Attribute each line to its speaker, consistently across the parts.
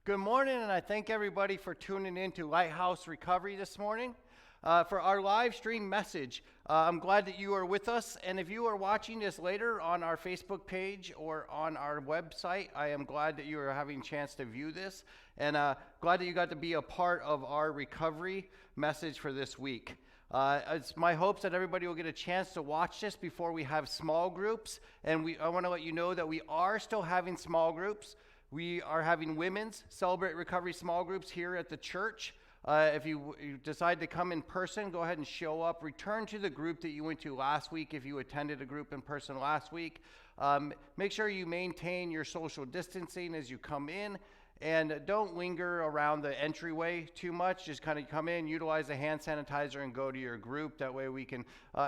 Speaker 1: Good morning, and I thank everybody for tuning in to Lighthouse Recovery this morning. For our live stream message, I'm glad that you are with us, and if you are watching this later on our Facebook page or on our website, I am glad that you are having a chance to view this, and glad that you got to be a part of our recovery message for this week. It's my hopes that everybody will get a chance to watch this before we have small groups, and I want to let you know that we are still having small groups. We are having women's Celebrate Recovery small groups here at the church. If you decide to come in person, go ahead and show up. Return to the group that you went to last week if you attended a group in person last week. Make sure you maintain your social distancing as you come in, and don't linger around the entryway too much. Just kind of come in, utilize the hand sanitizer, and go to your group. That way we can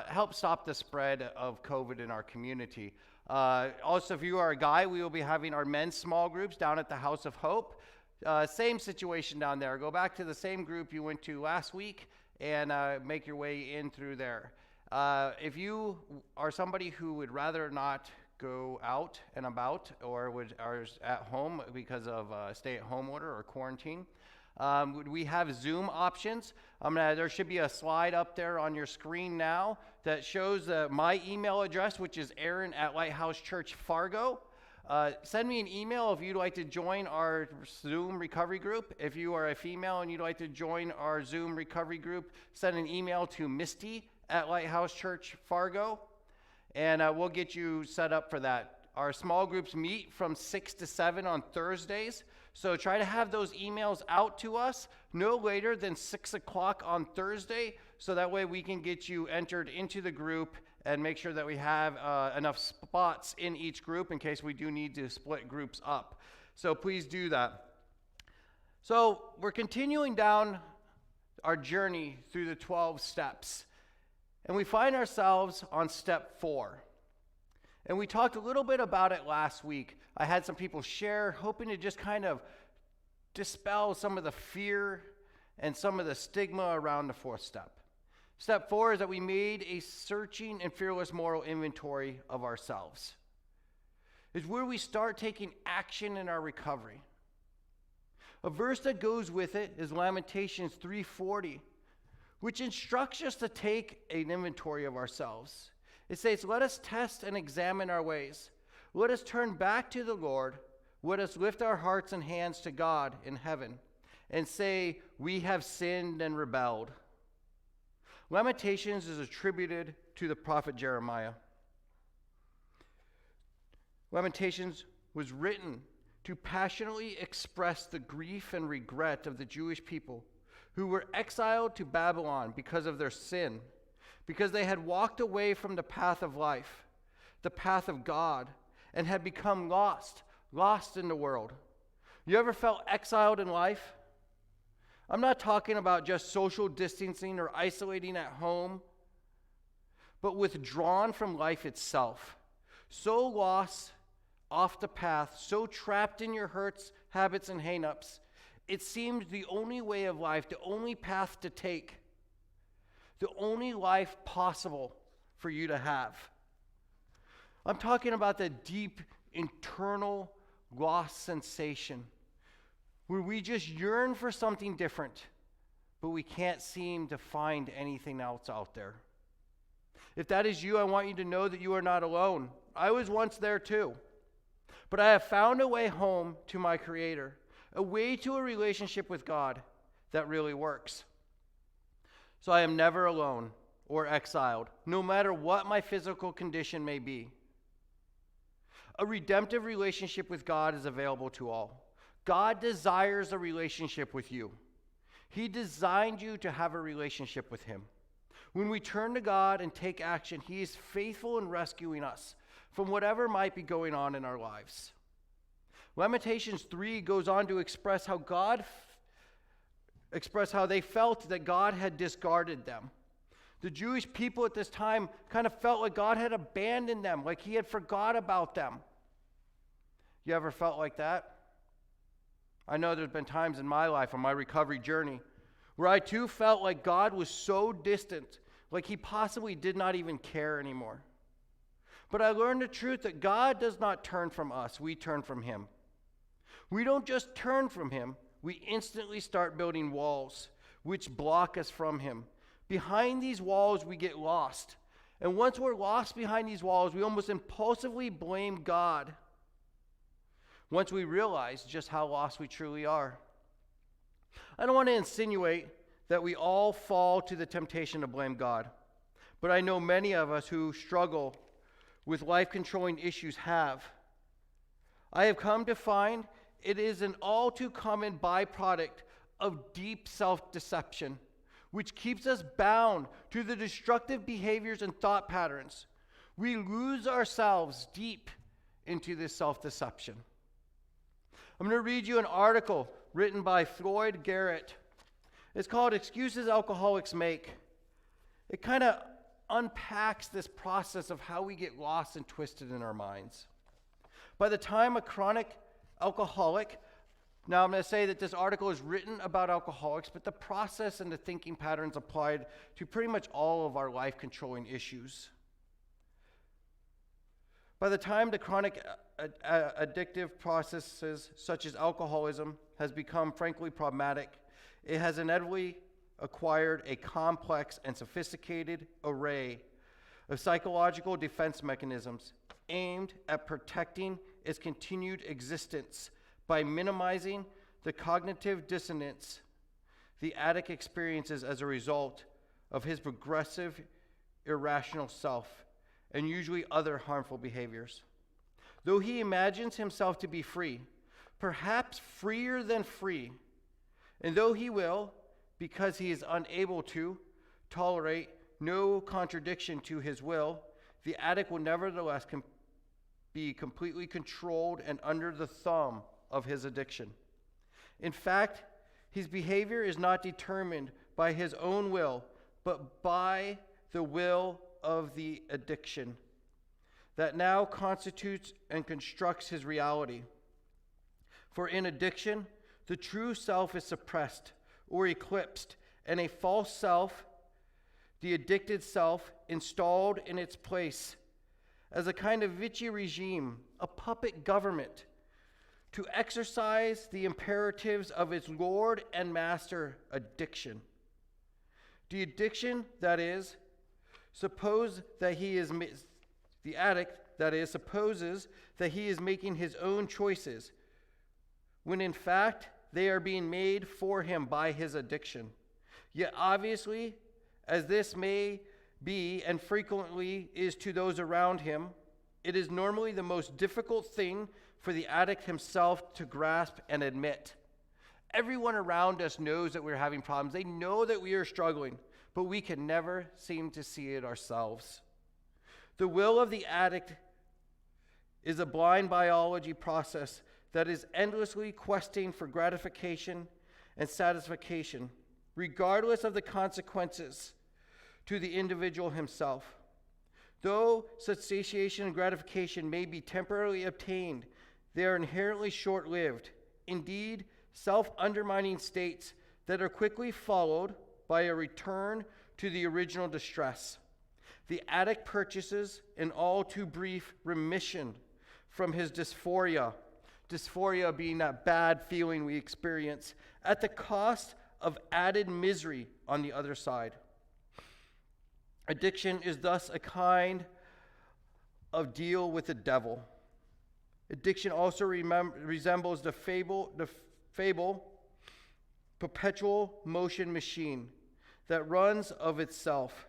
Speaker 1: help stop the spread of COVID in our community. Also, if you are a guy, we will be having our men's small groups down at the House of Hope. Same situation down there. Go back to the same group you went to last week and make your way in through there. If you are somebody who would rather not go out and about or are at home because of stay-at-home order or quarantine, we have Zoom options. There should be a slide up there on your screen now that shows my email address, which is Aaron@Lighthouse Church Fargo. Send me an email if you'd like to join our Zoom recovery group. If you are a female and you'd like to join our Zoom recovery group, send an email to Misty@Lighthouse Church Fargo, and we'll get you set up for that. Our small groups meet from 6 to 7 on Thursdays. So try to have those emails out to us no later than 6 o'clock on Thursday, so that way we can get you entered into the group and make sure that we have enough spots in each group in case we do need to split groups up. So please do that. So we're continuing down our journey through the 12 steps, and we find ourselves on step 4. And we talked a little bit about it last week. I had some people share, hoping to just kind of dispel some of the fear and some of the stigma around the 4th step. Step 4 is that we made a searching and fearless moral inventory of ourselves. It's where we start taking action in our recovery. A verse that goes with it is Lamentations 3:40, which instructs us to take an inventory of ourselves. It says, "Let us test and examine our ways. Let us turn back to the Lord. Let us lift our hearts and hands to God in heaven and say, we have sinned and rebelled." Lamentations is attributed to the prophet Jeremiah. Lamentations was written to passionately express the grief and regret of the Jewish people who were exiled to Babylon because of their sin, because they had walked away from the path of life, the path of God, and had become lost in the world. You ever felt exiled in life? I'm not talking about just social distancing or isolating at home, but withdrawn from life itself. So lost off the path, so trapped in your hurts, habits, and hang-ups, it seemed the only way of life, the only path to take, the only life possible for you to have. I'm talking about the deep internal lost sensation where we just yearn for something different, but we can't seem to find anything else out there. If that is you, I want you to know that you are not alone. I was once there too, but I have found a way home to my Creator, a way to a relationship with God that really works. So I am never alone or exiled, no matter what my physical condition may be. A redemptive relationship with God is available to all. God desires a relationship with you. He designed you to have a relationship with Him. When we turn to God and take action, He is faithful in rescuing us from whatever might be going on in our lives. Lamentations 3 goes on to express how they felt that God had discarded them. The Jewish people at this time kind of felt like God had abandoned them, like He had forgot about them. You ever felt like that? I know there's been times in my life on my recovery journey where I too felt like God was so distant, like He possibly did not even care anymore. But I learned the truth that God does not turn from us, we turn from Him. We don't just turn from him, we instantly start building walls which block us from him. Behind these walls, we get lost. And once we're lost behind these walls, we almost impulsively blame God once we realize just how lost we truly are. I don't want to insinuate that we all fall to the temptation to blame God, but I know many of us who struggle with life-controlling issues have. I have come to find it is an all too common byproduct of deep self-deception, which keeps us bound to the destructive behaviors and thought patterns. We lose ourselves deep into this self-deception. I'm going to read you an article written by Floyd Garrett. It's called Excuses Alcoholics Make. It kind of unpacks this process of how we get lost and twisted in our minds. By the time a chronic alcoholic, now I'm going to say that this article is written about alcoholics, but the process and the thinking patterns applied to pretty much all of our life-controlling issues. By the time the chronic addictive processes such as alcoholism has become frankly problematic, it has inevitably acquired a complex and sophisticated array of psychological defense mechanisms aimed at protecting its continued existence by minimizing the cognitive dissonance the addict experiences as a result of his progressive, irrational self and usually other harmful behaviors. Though he imagines himself to be free, perhaps freer than free, and though he will, because he is unable to tolerate no contradiction to his will, the addict will nevertheless be completely controlled and under the thumb of his addiction. In fact, his behavior is not determined by his own will, but by the will of the addiction that now constitutes and constructs his reality. For in addiction, the true self is suppressed or eclipsed, and a false self, the addicted self, installed in its place as a kind of Vichy regime, a puppet government, to exercise the imperatives of its Lord and Master, addiction. The addiction, that is, the addict, that is, supposes that he is making his own choices, when in fact they are being made for him by his addiction. Yet obviously, as this may be and frequently is to those around him, it is normally the most difficult thing for the addict himself to grasp and admit. Everyone around us knows that we're having problems. They know that we are struggling, but we can never seem to see it ourselves. The will of the addict is a blind biology process that is endlessly questing for gratification and satisfaction, regardless of the consequences to the individual himself. Though such satiation and gratification may be temporarily obtained, they are inherently short-lived. Indeed, self-undermining states that are quickly followed by a return to the original distress. The addict purchases an all too brief remission from his dysphoria being that bad feeling we experience, at the cost of added misery on the other side. Addiction is thus a kind of deal with the devil. Addiction also resembles the fable perpetual motion machine that runs of itself,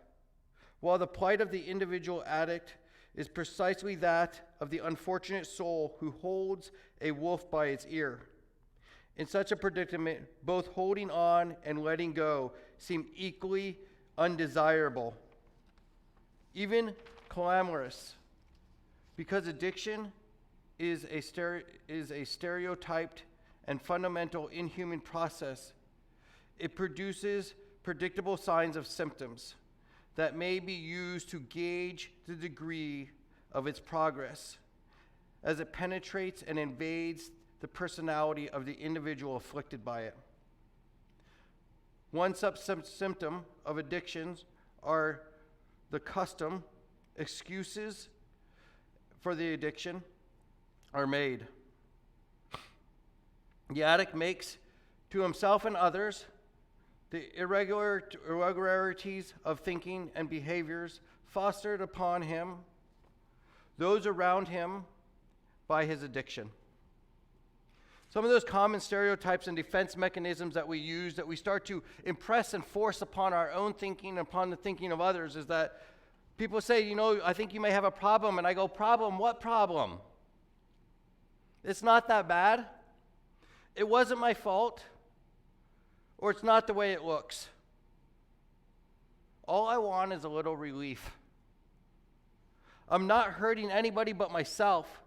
Speaker 1: while the plight of the individual addict is precisely that of the unfortunate soul who holds a wolf by its ear. In such a predicament, both holding on and letting go seem equally undesirable, even clamorous, because addiction is a stereotyped and fundamental inhuman process. It produces predictable signs of symptoms that may be used to gauge the degree of its progress as it penetrates and invades the personality of the individual afflicted by it. One symptom of addictions are the custom, excuses for the addiction are made. The addict makes to himself and others the irregularities of thinking and behaviors fostered upon him, those around him, by his addiction. Some of those common stereotypes and defense mechanisms that we use, that we start to impress and force upon our own thinking, upon the thinking of others, is that people say, I think you may have a problem. And I go, problem? What problem? It's not that bad. It wasn't my fault. Or it's not the way it looks. All I want is a little relief. I'm not hurting anybody but myself.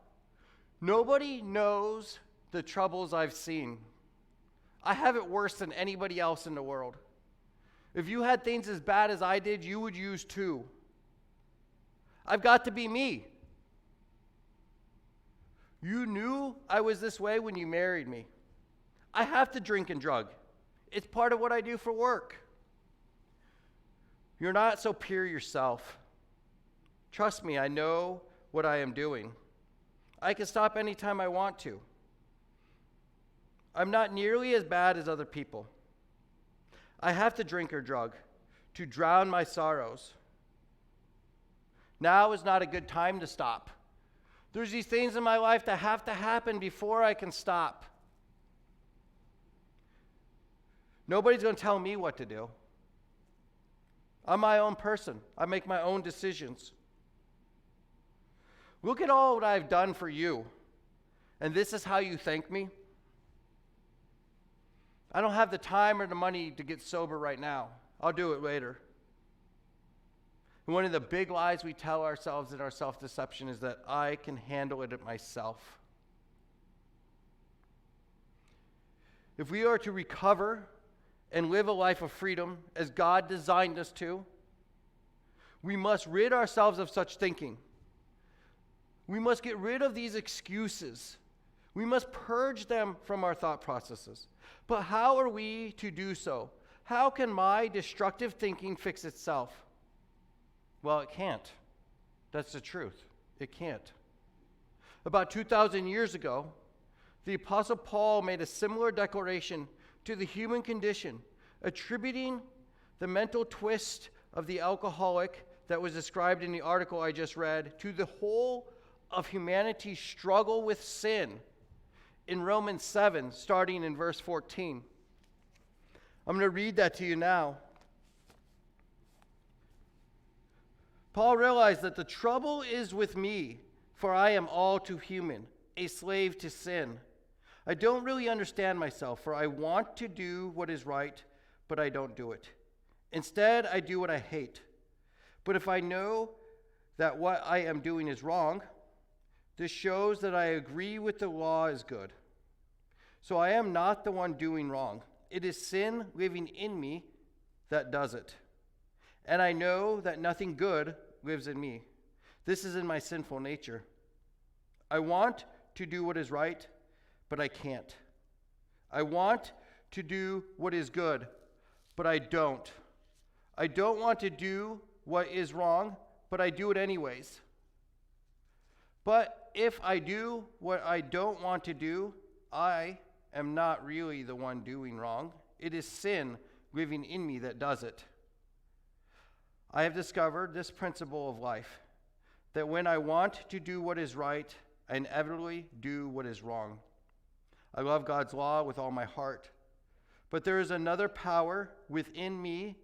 Speaker 1: Nobody knows the troubles I've seen. I have it worse than anybody else in the world. If you had things as bad as I did, you would use too. I've got to be me. You knew I was this way when you married me. I have to drink and drug. It's part of what I do for work. You're not so pure yourself. Trust me, I know what I am doing. I can stop anytime I want to. I'm not nearly as bad as other people. I have to drink or drug to drown my sorrows. Now is not a good time to stop. There's these things in my life that have to happen before I can stop. Nobody's going to tell me what to do. I'm my own person. I make my own decisions. Look at all what I've done for you, and this is how you thank me? I don't have the time or the money to get sober right now. I'll do it later. And one of the big lies we tell ourselves in our self-deception is that I can handle it myself. If we are to recover and live a life of freedom as God designed us to, we must rid ourselves of such thinking. We must get rid of these excuses. We must purge them from our thought processes. But how are we to do so? How can my destructive thinking fix itself? Well, it can't. That's the truth. It can't. About 2,000 years ago, the Apostle Paul made a similar declaration to the human condition, attributing the mental twist of the alcoholic that was described in the article I just read to the whole of humanity's struggle with sin in Romans 7, starting in verse 14. I'm going to read that to you now. Paul realized that the trouble is with me, for I am all too human, a slave to sin. I don't really understand myself, for I want to do what is right, but I don't do it. Instead, I do what I hate. But if I know that what I am doing is wrong, this shows that I agree with the law is good. So I am not the one doing wrong. It is sin living in me that does it. And I know that nothing good lives in me. This is in my sinful nature. I want to do what is right, but I can't. I want to do what is good, but I don't. I don't want to do what is wrong, but I do it anyways. But if I do what I don't want to do, I am not really the one doing wrong. It is sin living in me that does it. I have discovered this principle of life, that when I want to do what is right, I inevitably do what is wrong. I love God's law with all my heart, but there is another power within me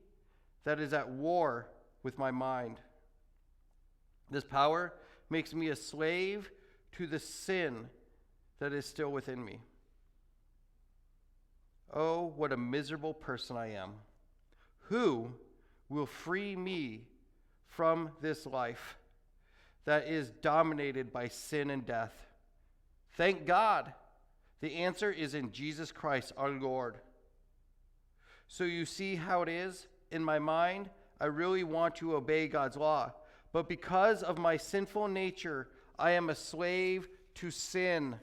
Speaker 1: that is at war with my mind. This power makes me a slave to the sin that is still within me. Oh, what a miserable person I am. Who will free me from this life that is dominated by sin and death? Thank God. The answer is in Jesus Christ, our Lord. So you see how it is? In my mind, I really want to obey God's law. But because of my sinful nature, I am a slave to sin.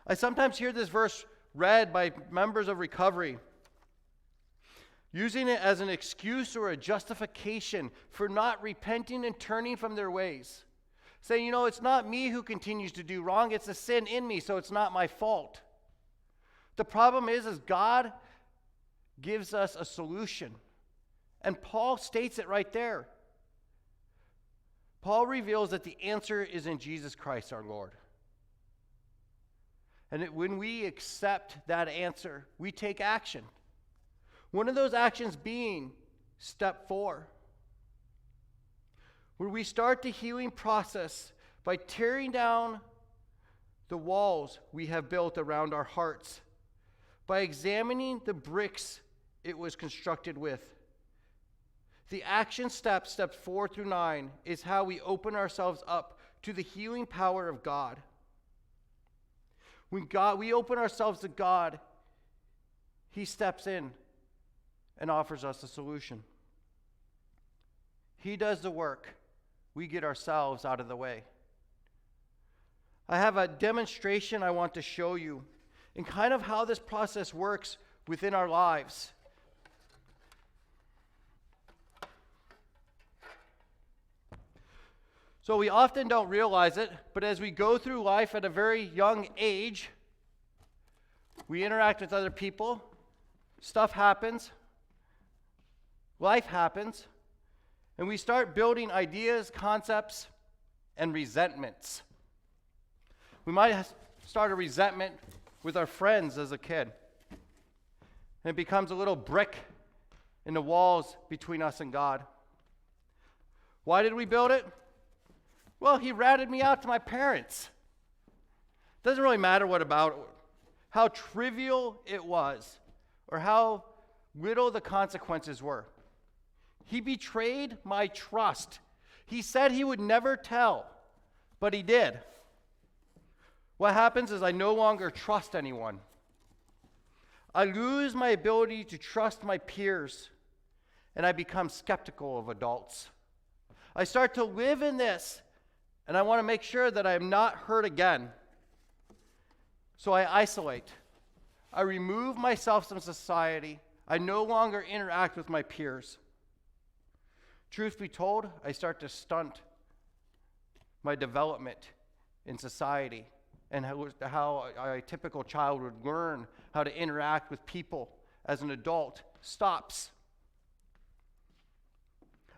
Speaker 1: I sometimes hear this verse read by members of recovery, using it as an excuse or a justification for not repenting and turning from their ways. Saying, it's not me who continues to do wrong, it's the sin in me, so it's not my fault. The problem is God gives us a solution. And Paul states it right there. Paul reveals that the answer is in Jesus Christ our Lord. And when we accept that answer, we take action. One of those actions being step 4, where we start the healing process by tearing down the walls we have built around our hearts, by examining the bricks it was constructed with. The action steps 4 through 9, is how we open ourselves up to the healing power of God. When we open ourselves to God, He steps in and offers us a solution. He does the work. We get ourselves out of the way. I have a demonstration I want to show you and kind of how this process works within our lives. So we often don't realize it, but as we go through life at a very young age, we interact with other people, stuff happens, life happens, and we start building ideas, concepts, and resentments. We might start a resentment with our friends as a kid, and it becomes a little brick in the walls between us and God. Why did we build it? Well, he ratted me out to my parents. Doesn't really matter how trivial it was or how little the consequences were. He betrayed my trust. He said he would never tell, but he did. What happens is I no longer trust anyone. I lose my ability to trust my peers, and I become skeptical of adults. I start to live in this, and I want to make sure that I am not hurt again. So I isolate. I remove myself from society. I no longer interact with my peers. Truth be told, I start to stunt my development in society and how a typical child would learn how to interact with people as an adult stops.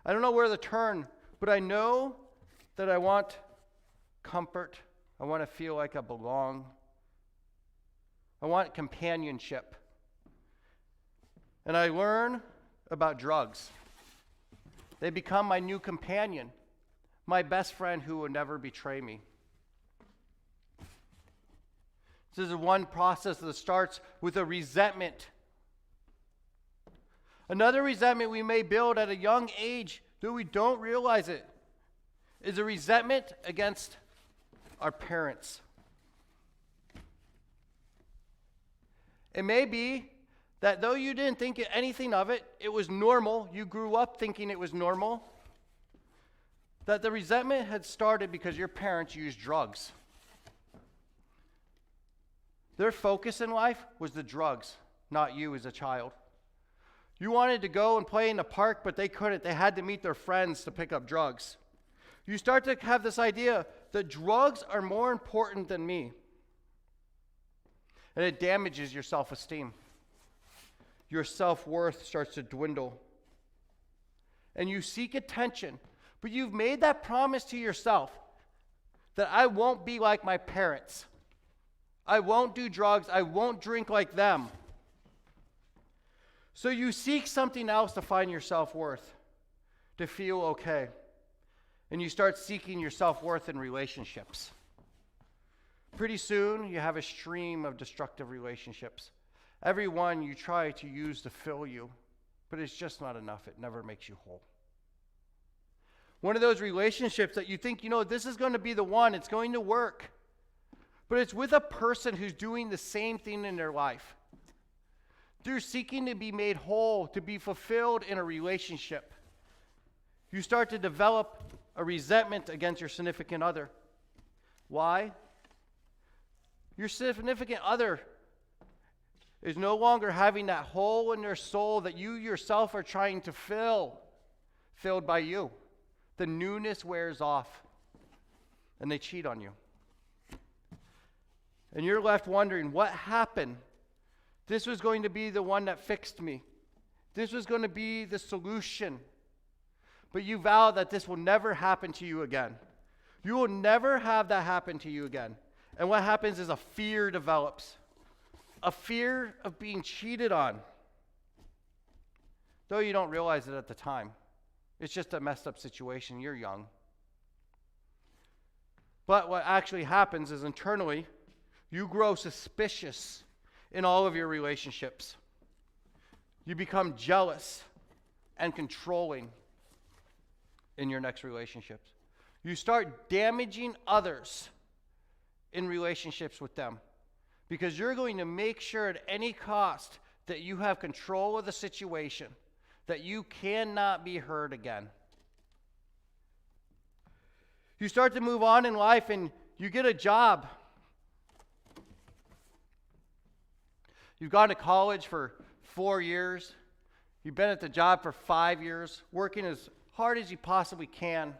Speaker 1: I don't know where to turn, but I know that I want comfort. I want to feel like I belong. I want companionship. And I learn about drugs. They become my new companion, my best friend who will never betray me. This is one process that starts with a resentment. Another resentment we may build at a young age, though we don't realize it, is a resentment against our parents. It may be that though you didn't think anything of it, it was normal, you grew up thinking it was normal, that the resentment had started because your parents used drugs. Their focus in life was the drugs, not you as a child. You wanted to go and play in the park, but they couldn't. They had to meet their friends to pick up drugs. You start to have this idea that drugs are more important than me. And it damages your self-esteem. Your self-worth starts to dwindle. And you seek attention, but you've made that promise to yourself that I won't be like my parents. I won't do drugs. I won't drink like them. So you seek something else to find your self-worth, to feel okay. And you start seeking your self-worth in relationships. Pretty soon, you have a stream of destructive relationships. Every one you try to use to fill you, but it's just not enough. It never makes you whole. One of those relationships that you think, this is going to be the one, it's going to work. But it's with a person who's doing the same thing in their life. They're seeking to be made whole, to be fulfilled in a relationship. You start to develop a resentment against your significant other. Why? Your significant other is no longer having that hole in their soul that you yourself are trying to fill, filled by you. The newness wears off, and they cheat on you. And you're left wondering what happened This was going to be the one that fixed me. This was going to be the solution. But you vow that this will never happen to you again. You will never have that happen to you again. And what happens is a fear develops. A fear of being cheated on. Though you don't realize it at the time. It's just a messed up situation. You're young. But what actually happens is internally, you grow suspicious in all of your relationships. You become jealous and controlling in your next relationships. You start damaging others in relationships with them because you're going to make sure at any cost that you have control of the situation, that you cannot be hurt again. You start to move on in life and you get a job. You've gone to college for 4 years. You've been at the job for 5 years, working as hard as you possibly can.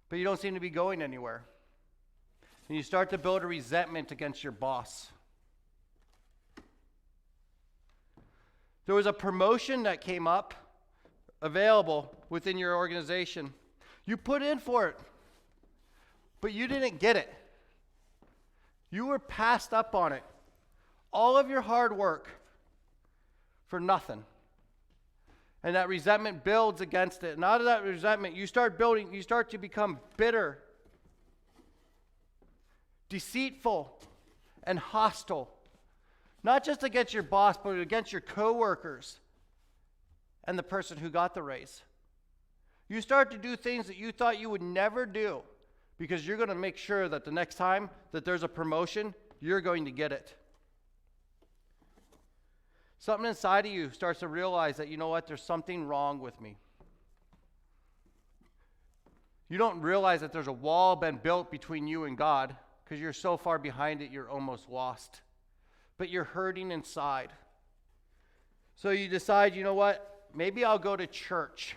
Speaker 1: But you don't seem to be going anywhere. And you start to build a resentment against your boss. There was a promotion that came up, available within your organization. You put in for it, but you didn't get it. You were passed up on it. All of your hard work for nothing. And that resentment builds against it. And out of that resentment, you start to become bitter, deceitful, and hostile. Not just against your boss, but against your coworkers and the person who got the raise. You start to do things that you thought you would never do because you're going to make sure that the next time that there's a promotion, you're going to get it. Something inside of you starts to realize that, you know what, there's something wrong with me. You don't realize that there's a wall been built between you and God because you're so far behind it, you're almost lost. But you're hurting inside. So you decide, you know what, maybe I'll go to church.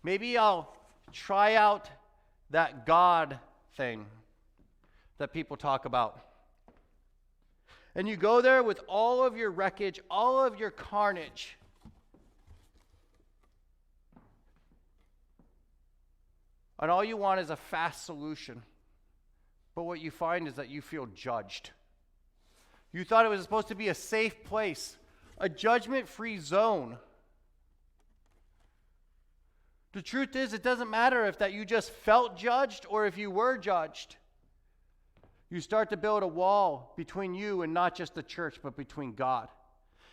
Speaker 1: Maybe I'll try out that God thing that people talk about. And you go there with all of your wreckage, all of your carnage. And all you want is a fast solution. But what you find is that you feel judged. You thought it was supposed to be a safe place, a judgment-free zone. The truth is, it doesn't matter if that you just felt judged or if you were judged. You start to build a wall between you and not just the church, but between God.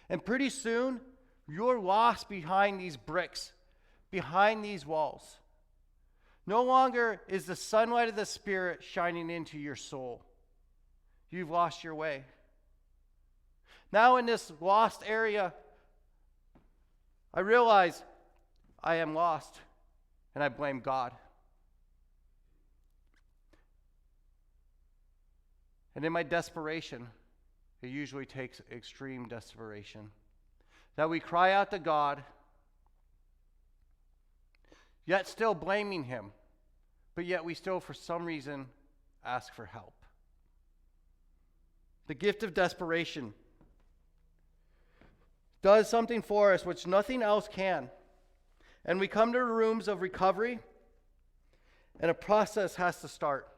Speaker 1: And pretty soon, you're lost behind these bricks, behind these walls. No longer is the sunlight of the Spirit shining into your soul. You've lost your way. Now in this lost area, I realize I am lost, and I blame God. And in my desperation, it usually takes extreme desperation, that we cry out to God, yet still blaming Him, but yet we still, for some reason, ask for help. The gift of desperation does something for us which nothing else can. And we come to the rooms of recovery, and a process has to start.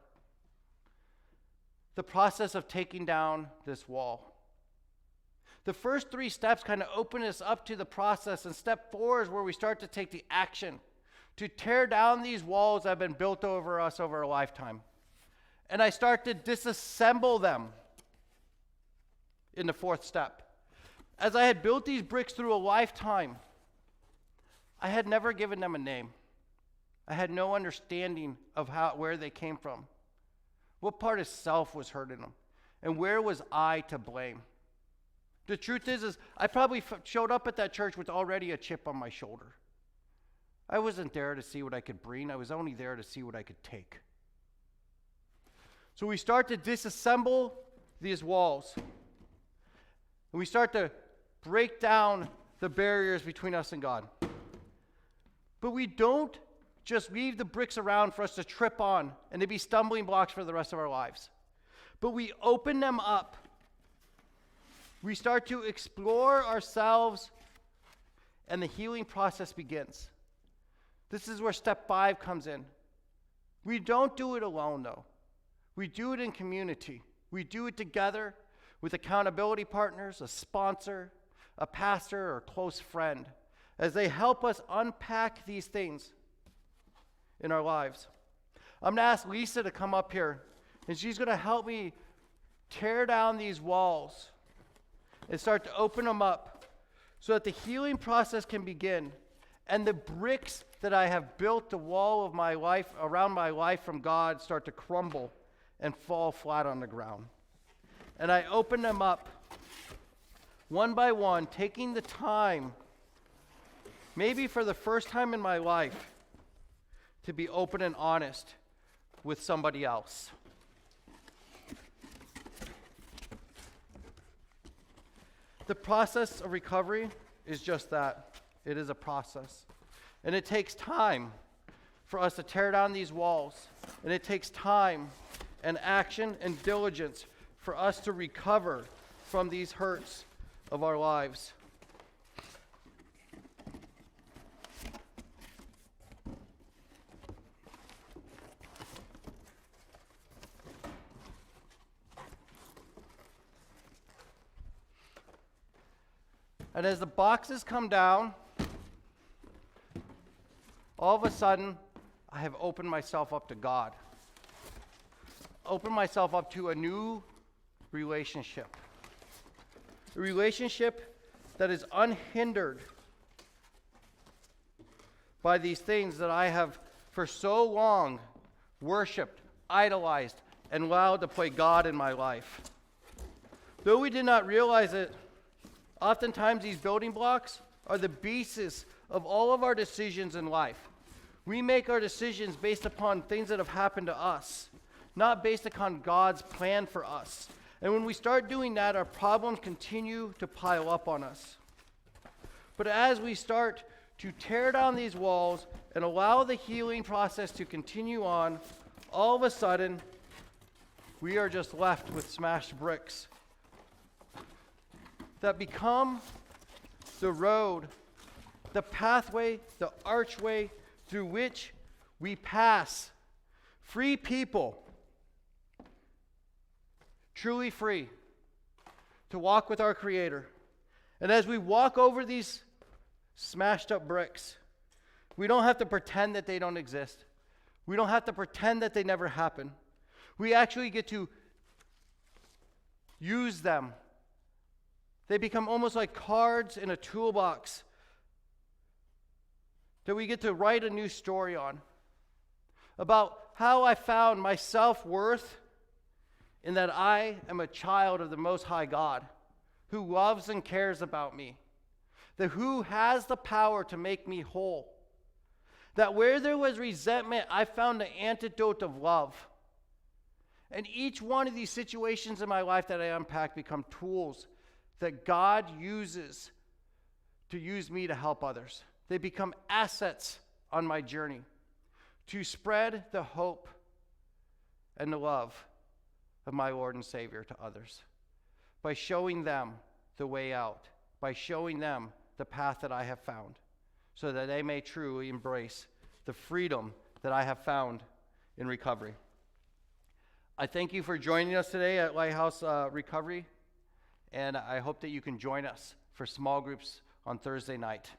Speaker 1: The process of taking down this wall. The first 3 steps kind of open us up to the process, and step 4 is where we start to take the action to tear down these walls that have been built over us over a lifetime. And I start to disassemble them in the 4th step. As I had built these bricks through a lifetime, I had never given them a name. I had no understanding of where they came from. What part of self was hurting them? And where was I to blame? The truth is I probably showed up at that church with already a chip on my shoulder. I wasn't there to see what I could bring. I was only there to see what I could take. So we start to disassemble these walls. And we start to break down the barriers between us and God. But we don't just leave the bricks around for us to trip on and to be stumbling blocks for the rest of our lives. But we open them up We start to explore ourselves, and the healing process begins. This is where step 5 comes in. We don't do it alone, though. We do it in community. We do it together with accountability partners, a sponsor, a pastor, or a close friend, as they help us unpack these things in our lives. I'm going to ask Lisa to come up here, and she's going to help me tear down these walls and start to open them up so that the healing process can begin, and the bricks that I have built the wall of my life, around my life from God, start to crumble and fall flat on the ground. And I open them up one by one, taking the time, maybe for the first time in my life, to be open and honest with somebody else. The process of recovery is just that. It is a process. And it takes time for us to tear down these walls. And it takes time and action and diligence for us to recover from these hurts of our lives. And as the boxes come down, all of a sudden, I have opened myself up to God. Opened myself up to a new relationship. A relationship that is unhindered by these things that I have for so long worshiped, idolized, and allowed to play God in my life. Though we did not realize it, oftentimes these building blocks are the basis of all of our decisions in life. We make our decisions based upon things that have happened to us, not based upon God's plan for us. And when we start doing that, our problems continue to pile up on us. But as we start to tear down these walls and allow the healing process to continue on, all of a sudden, we are just left with smashed bricks that become the road, the pathway, the archway through which we pass, free people, truly free, to walk with our Creator. And as we walk over these smashed up bricks, we don't have to pretend that they don't exist. We don't have to pretend that they never happen. We actually get to use them. They become almost like cards in a toolbox that we get to write a new story on about how I found my self-worth in that I am a child of the Most High God who loves and cares about me, that who has the power to make me whole, that where there was resentment, I found the antidote of love. And each one of these situations in my life that I unpack become tools that God uses to use me to help others. They become assets on my journey to spread the hope and the love of my Lord and Savior to others by showing them the way out, by showing them the path that I have found, so that they may truly embrace the freedom that I have found in recovery. I thank you for joining us today at Lighthouse Recovery, and I hope that you can join us for small groups on Thursday night.